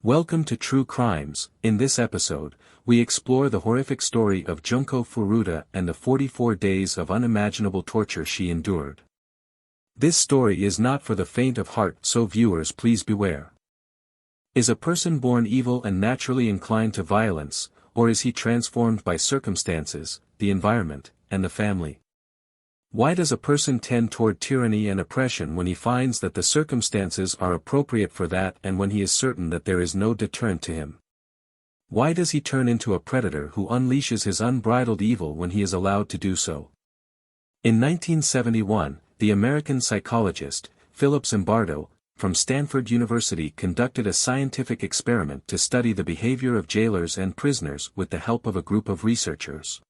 Welcome to True Crimes. In this episode, we explore the horrific story of Junko Furuta and the 44 days of unimaginable torture she endured. This story is not for the faint of heart, so viewers please beware. Is a person born evil and naturally inclined to violence, or is he transformed by circumstances, the environment, and the family? Why does a person tend toward tyranny and oppression when he finds that the circumstances are appropriate for that and when he is certain that there is no deterrent to him? Why does he turn into a predator who unleashes his unbridled evil when he is allowed to do so? In 1971, the American psychologist, Philip Zimbardo, from Stanford University conducted a scientific experiment to study the behavior of jailers and prisoners with the help of a group of researchers.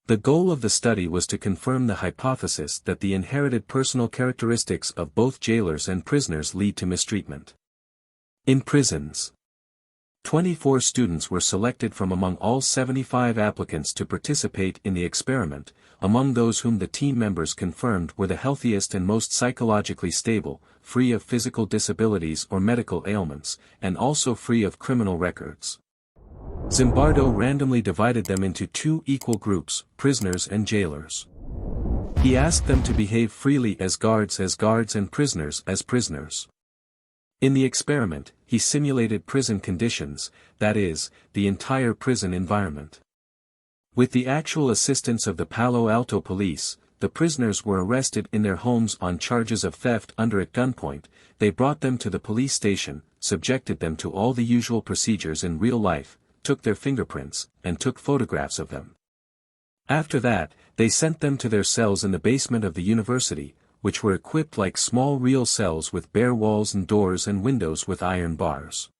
The goal of the study was to confirm the hypothesis that the inherited personal characteristics of both jailers and prisoners lead to mistreatment. In prisons, 24 students were selected from among all 75 applicants to participate in the experiment. Among those whom the team members confirmed were the healthiest and most psychologically stable, free of physical disabilities or medical ailments, and also free of criminal records. Zimbardo randomly divided them into two equal groups, prisoners and jailers. He asked them to behave freely as guards and prisoners as prisoners. In the experiment, he simulated prison conditions, that is, the entire prison environment. With the actual assistance of the Palo Alto police, the prisoners were arrested in their homes on charges of theft at gunpoint. They brought them to the police station, subjected them to all the usual procedures in real life, took their fingerprints, and took photographs of them. After that, they sent them to their cells in the basement of the university, which were equipped like small real cells with bare walls and doors and windows with iron bars.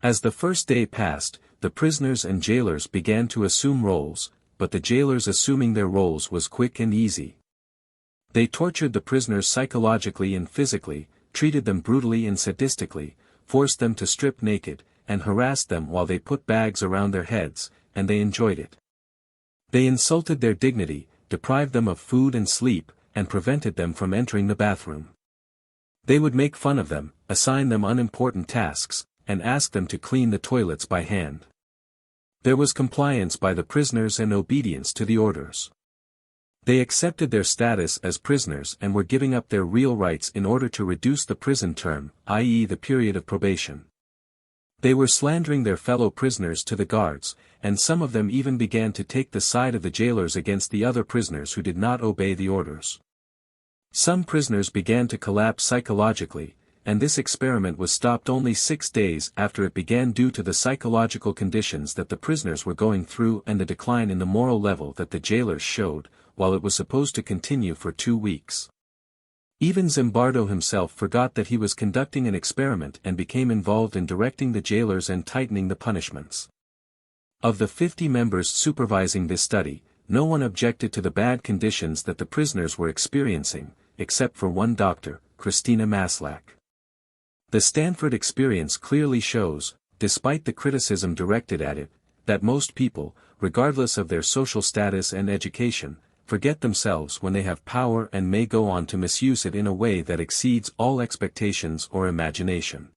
As the first day passed, the prisoners and jailers began to assume roles, but the jailers assuming their roles was quick and easy. They tortured the prisoners psychologically and physically, treated them brutally and sadistically, forced them to strip naked, and harassed them while they put bags around their heads, and they enjoyed it. They insulted their dignity, deprived them of food and sleep, and prevented them from entering the bathroom. They would make fun of them, assign them unimportant tasks, and ask them to clean the toilets by hand. There was compliance by the prisoners and obedience to the orders. They accepted their status as prisoners and were giving up their real rights in order to reduce the prison term, i.e. the period of probation. They were slandering their fellow prisoners to the guards, and some of them even began to take the side of the jailers against the other prisoners who did not obey the orders. Some prisoners began to collapse psychologically, and this experiment was stopped only 6 days after it began due to the psychological conditions that the prisoners were going through and the decline in the moral level that the jailers showed, while it was supposed to continue for 2 weeks. Even Zimbardo himself forgot that he was conducting an experiment and became involved in directing the jailers and tightening the punishments. Of the 50 members supervising this study, no one objected to the bad conditions that the prisoners were experiencing, except for one doctor, Christina Maslach. The Stanford experience clearly shows, despite the criticism directed at it, that most people, regardless of their social status and education, forget themselves when they have power and may go on to misuse it in a way that exceeds all expectations or imagination.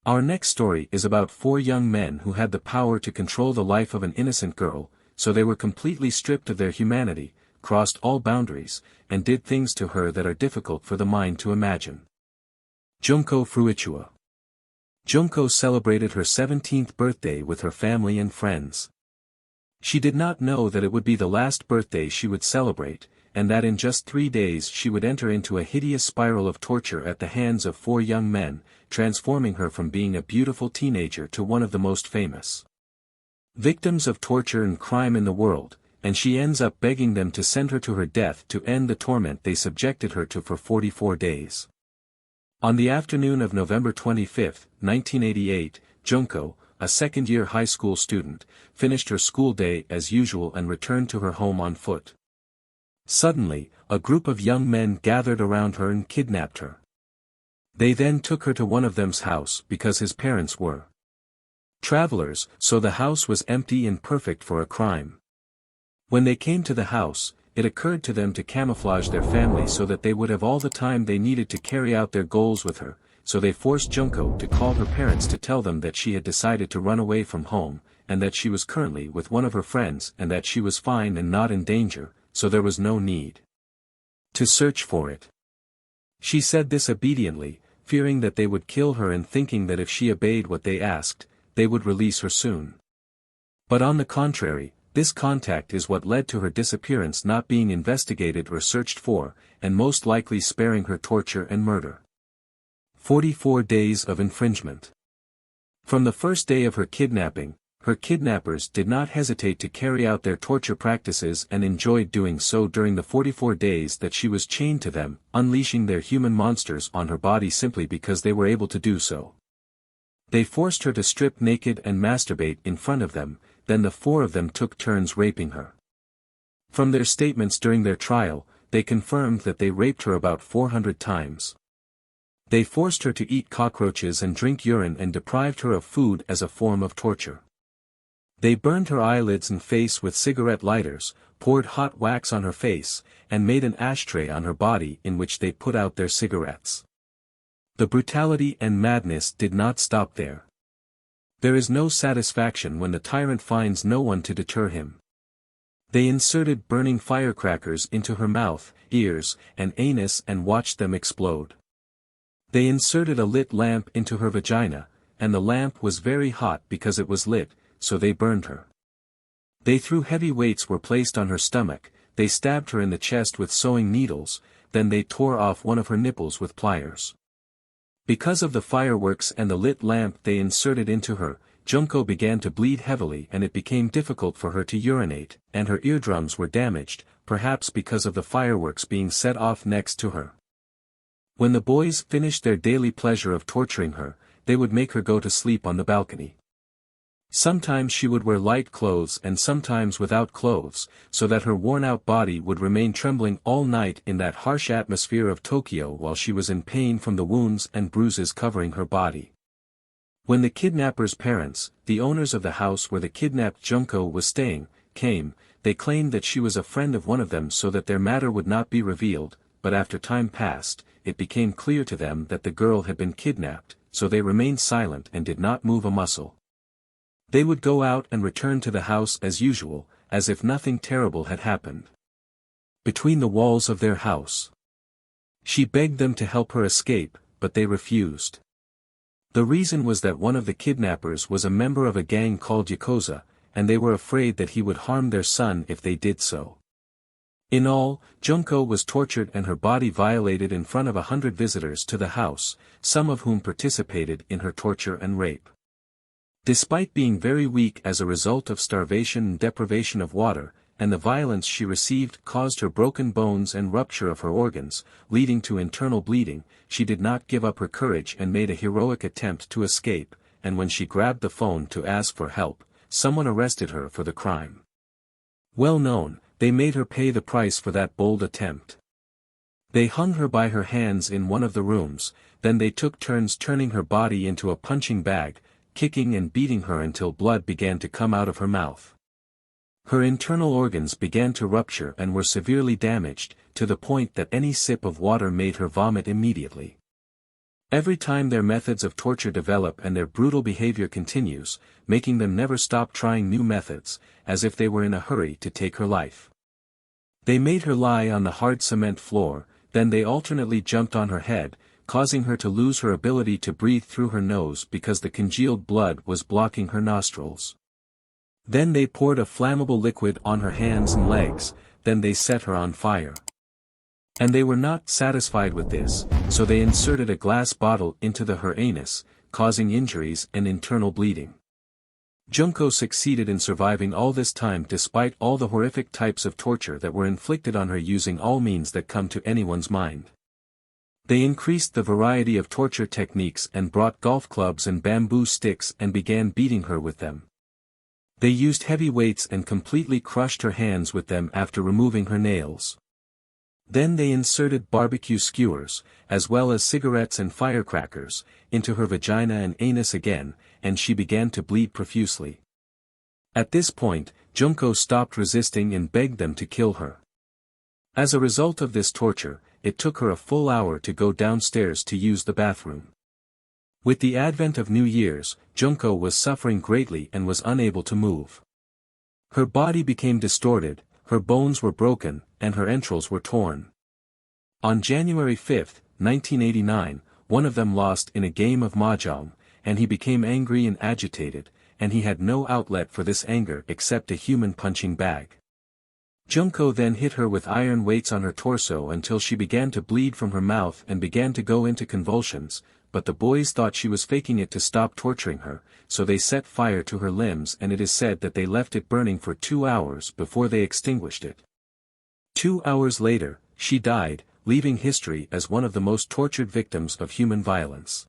Our next story is about 4 young men who had the power to control the life of an innocent girl, so they were completely stripped of their humanity, crossed all boundaries, and did things to her that are difficult for the mind to imagine. Junko Furuta. Junko celebrated her 17th birthday with her family and friends. She did not know that it would be the last birthday she would celebrate, and that in just 3 days she would enter into a hideous spiral of torture at the hands of 4 young men, transforming her from being a beautiful teenager to one of the most famous victims of torture and crime in the world, and she ends up begging them to send her to her death to end the torment they subjected her to for 44 days. On the afternoon of November 25, 1988, Junko, a second-year high school student, finished her school day as usual and returned to her home on foot. Suddenly, a group of young men gathered around her and kidnapped her. They then took her to one of them's house because his parents were travelers, so the house was empty and perfect for a crime. When they came to the house, it occurred to them to camouflage their family so that they would have all the time they needed to carry out their goals with her. so they forced Junko to call her parents to tell them that she had decided to run away from home, and that she was currently with one of her friends and that she was fine and not in danger, so there was no need to search for it. She said this obediently, fearing that they would kill her and thinking that if she obeyed what they asked, they would release her soon. But on the contrary, this contact is what led to her disappearance not being investigated or searched for, and most likely sparing her torture and murder. 44 days of infringement. From the first day of her kidnapping, her kidnappers did not hesitate to carry out their torture practices and enjoyed doing so during the 44 days that she was chained to them, unleashing their human monsters on her body simply because they were able to do so. They forced her to strip naked and masturbate in front of them, then the four of them took turns raping her. From their statements during their trial, they confirmed that they raped her about 400 times. They forced her to eat cockroaches and drink urine and deprived her of food as a form of torture. They burned her eyelids and face with cigarette lighters, poured hot wax on her face, and made an ashtray on her body in which they put out their cigarettes. The brutality and madness did not stop there. There is no satisfaction when the tyrant finds no one to deter him. They inserted burning firecrackers into her mouth, ears, and anus and watched them explode. They inserted a lit lamp into her vagina, and the lamp was very hot because it was lit, so they burned her. They threw heavy weights were placed on her stomach, they stabbed her in the chest with sewing needles, then they tore off one of her nipples with pliers. Because of the fireworks and the lit lamp they inserted into her, Junko began to bleed heavily and it became difficult for her to urinate, and her eardrums were damaged, perhaps because of the fireworks being set off next to her. When the boys finished their daily pleasure of torturing her, they would make her go to sleep on the balcony. Sometimes she would wear light clothes and sometimes without clothes, so that her worn-out body would remain trembling all night in that harsh atmosphere of Tokyo while she was in pain from the wounds and bruises covering her body. When the kidnappers' parents, the owners of the house where the kidnapped Junko was staying, came, they claimed that she was a friend of one of them so that their matter would not be revealed, but after time passed, it became clear to them that the girl had been kidnapped, so they remained silent and did not move a muscle. They would go out and return to the house as usual, as if nothing terrible had happened. Between the walls of their house. She begged them to help her escape, but they refused. The reason was that one of the kidnappers was a member of a gang called Yakuza, and they were afraid that he would harm their son if they did so. In all, Junko was tortured and her body violated in front of 100 visitors to the house, some of whom participated in her torture and rape. Despite being very weak as a result of starvation and deprivation of water, and the violence she received caused her broken bones and rupture of her organs, leading to internal bleeding, she did not give up her courage and made a heroic attempt to escape, and when she grabbed the phone to ask for help, someone arrested her for the crime. Well known, they made her pay the price for that bold attempt. They hung her by her hands in one of the rooms, then they took turns turning her body into a punching bag, kicking and beating her until blood began to come out of her mouth. Her internal organs began to rupture and were severely damaged, to the point that any sip of water made her vomit immediately. Every time their methods of torture develop and their brutal behavior continues, making them never stop trying new methods, as if they were in a hurry to take her life. They made her lie on the hard cement floor, then they alternately jumped on her head, causing her to lose her ability to breathe through her nose because the congealed blood was blocking her nostrils. Then they poured a flammable liquid on her hands and legs, then they set her on fire. And they were not satisfied with this, so they inserted a glass bottle into her anus, causing injuries and internal bleeding. Junko succeeded in surviving all this time despite all the horrific types of torture that were inflicted on her using all means that come to anyone's mind. They increased the variety of torture techniques and brought golf clubs and bamboo sticks and began beating her with them. They used heavy weights and completely crushed her hands with them after removing her nails. Then they inserted barbecue skewers, as well as cigarettes and firecrackers, into her vagina and anus again, and she began to bleed profusely. At this point, Junko stopped resisting and begged them to kill her. As a result of this torture, it took her a full hour to go downstairs to use the bathroom. With the advent of New Year's, Junko was suffering greatly and was unable to move. Her body became distorted, her bones were broken, and her entrails were torn. On January 5, 1989, one of them lost in a game of mahjong, and he became angry and agitated, and he had no outlet for this anger except a human punching bag. Junko then hit her with iron weights on her torso until she began to bleed from her mouth and began to go into convulsions, but the boys thought she was faking it to stop torturing her, so they set fire to her limbs, and it is said that they left it burning for 2 hours before they extinguished it. 2 hours later, she died, leaving history as one of the most tortured victims of human violence.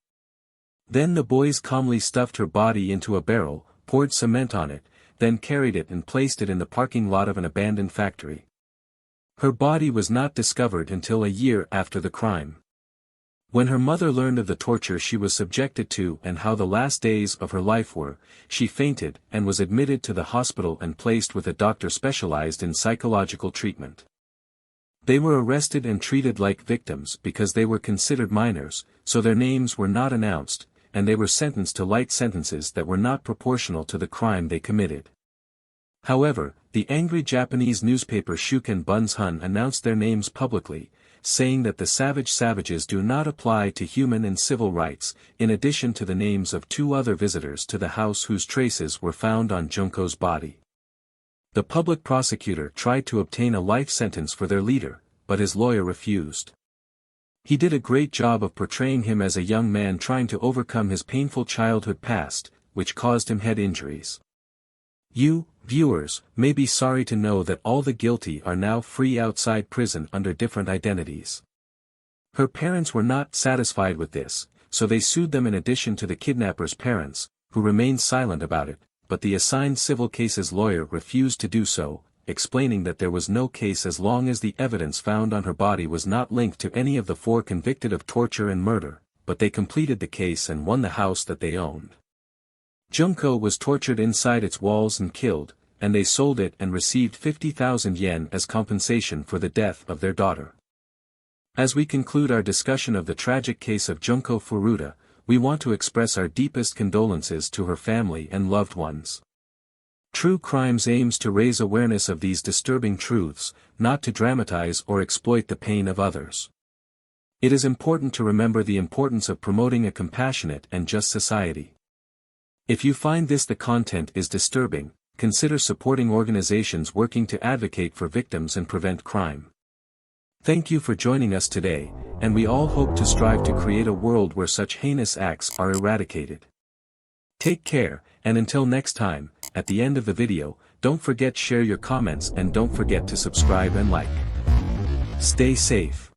Then the boys calmly stuffed her body into a barrel, poured cement on it, then carried it and placed it in the parking lot of an abandoned factory. Her body was not discovered until a year after the crime. When her mother learned of the torture she was subjected to and how the last days of her life were, she fainted and was admitted to the hospital and placed with a doctor specialized in psychological treatment. They were arrested and treated like victims because they were considered minors, so their names were not announced, and they were sentenced to light sentences that were not proportional to the crime they committed. However, the angry Japanese newspaper Shuken Bunshun announced their names publicly, saying that the savages do not apply to human and civil rights, in addition to the names of 2 other visitors to the house whose traces were found on Junko's body. The public prosecutor tried to obtain a life sentence for their leader, but his lawyer refused. He did a great job of portraying him as a young man trying to overcome his painful childhood past, which caused him head injuries. You, viewers, may be sorry to know that all the guilty are now free outside prison under different identities. Her parents were not satisfied with this, so they sued them in addition to the kidnapper's parents, who remained silent about it, but the assigned civil cases lawyer refused to do so, explaining that there was no case as long as the evidence found on her body was not linked to any of the 4 convicted of torture and murder, but they completed the case and won the house that they owned. Junko was tortured inside its walls and killed, and they sold it and received 50,000 yen as compensation for the death of their daughter. As we conclude our discussion of the tragic case of Junko Furuta, we want to express our deepest condolences to her family and loved ones. True Crimes aims to raise awareness of these disturbing truths, not to dramatize or exploit the pain of others. It is important to remember the importance of promoting a compassionate and just society. If you find the content is disturbing, consider supporting organizations working to advocate for victims and prevent crime. Thank you for joining us today, and we all hope to strive to create a world where such heinous acts are eradicated. Take care, and until next time, at the end of the video, don't forget to share your comments and don't forget to subscribe and like. Stay safe.